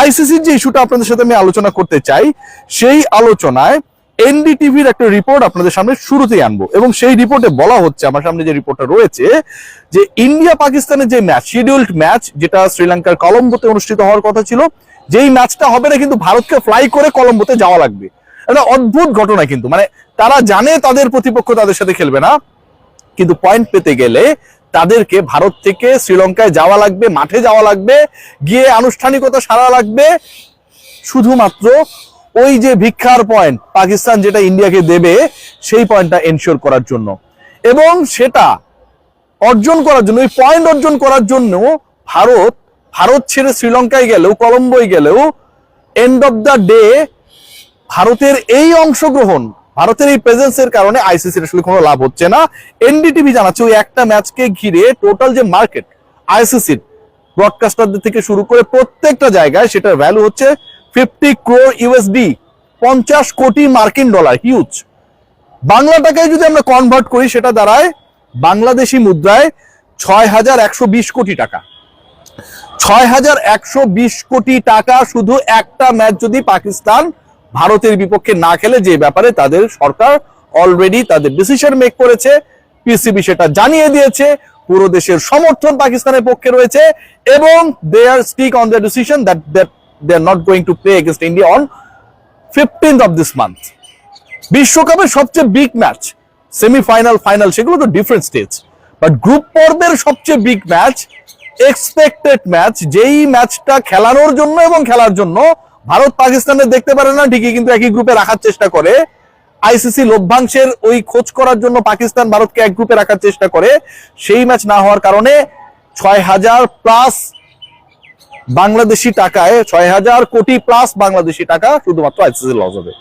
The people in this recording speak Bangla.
আইসিসির যে ইস্যুটা আপনাদের সাথে আমি আলোচনা করতে চাই, সেই আলোচনায় এনডিটিভির একটা রিপোর্ট আপনাদের সামনে শুরুতেই আনবো, এবং সেই রিপোর্টে বলা হচ্ছে, আমার সামনে যে রিপোর্টটা রয়েছে, যে ইন্ডিয়া পাকিস্তানের যে ম্যাচ, শিডিউলড ম্যাচ, যেটা শ্রীলঙ্কার কলম্বোতে অনুষ্ঠিত হওয়ার কথা ছিল, যেই ম্যাচটা হবে না, কিন্তু ভারতকে ফ্লাই করে কলম্বোতে যাওয়া লাগবে। একটা অদ্ভুত ঘটনা, কিন্তু মানে তারা জানে তাদের প্রতিপক্ষ তাদের সাথে খেলবে না, কিন্তু পয়েন্ট পেতে গেলে তাদেরকে ভারত থেকে শ্রীলঙ্কায় যাওয়া লাগবে, মাঠে যাওয়া লাগবে, গিয়ে আনুষ্ঠানিকতা সারা লাগবে, শুধুমাত্র ওই যে ভিক্ষার পয়েন্ট পাকিস্তান যেটা ইন্ডিয়াকে দেবে সেই পয়েন্টটা এনশিওর করার জন্য। এবং সেটা অর্জন করার জন্য, ওই পয়েন্ট অর্জন করার জন্য ভারত ছেড়ে শ্রীলঙ্কায় গেলেও, কলম্বোয় গেলেও, এন্ড অফ দ্য ডে ভারতের এই অংশগ্রহণ, ভারতের এই প্রেজেন্সের কারণে আইসিসির আসলে কোনো লাভ হচ্ছে না। এনডিটিভি জানাচ্ছে ওই একটা ম্যাচকে ঘিরে টোটাল যে মার্কেট আইসিসির, ব্রডকাস্টারদের থেকে শুরু করে প্রত্যেকটা জায়গায়, সেটার ভ্যালু হচ্ছে 50 crore ইউএসডি, 50 কোটি মার্কিন ডলার, হিউজ। বাংলা টাকায় যদি আমরা কনভার্ট করি, সেটা দাঁড়ায় বাংলাদেশি মুদ্রায় 6120 কোটি টাকা। 6120 কোটি টাকা শুধু একটা ম্যাচ যদি পাকিস্তান ভারতের বিপক্ষে না খেলে, যে ব্যাপারে তাদের সরকার অলরেডি তাদের ডিসিশন মেক করেছে, পিসিবি সেটা জানিয়ে দিয়েছে, পুরো দেশের সমর্থন পাকিস্তানের পক্ষে রয়েছে, এবং they are stick on the decision that they are not going to play against India on 15th of this month. বিশ্বকাপের সবচেয়ে বিগ ম্যাচ, সেমিফাইনাল, ফাইনাল, সেগুলো তো ডিফারেন্ট স্টেজ, বাট গ্রুপ পর্বের সবচেয়ে বিগ ম্যাচ, এক্সপেক্টেড ম্যাচ, যেই ম্যাচটা খেলানোর জন্য এবং খেলার জন্য ভারত পাকিস্তানের দেখতে পারে না ঠিকই, কিন্তু একই গ্রুপে রাখার চেষ্টা করে। আইসিসি লভ্যাংশের ওই খোঁজ করার জন্য পাকিস্তান ভারতকে এক গ্রুপে রাখার চেষ্টা করে, সেই ম্যাচ না হওয়ার কারণে 6000+ বাংলাদেশি টাকায়, 6000 কোটি প্লাস বাংলাদেশি টাকা শুধুমাত্র আইসিসি লস হবে।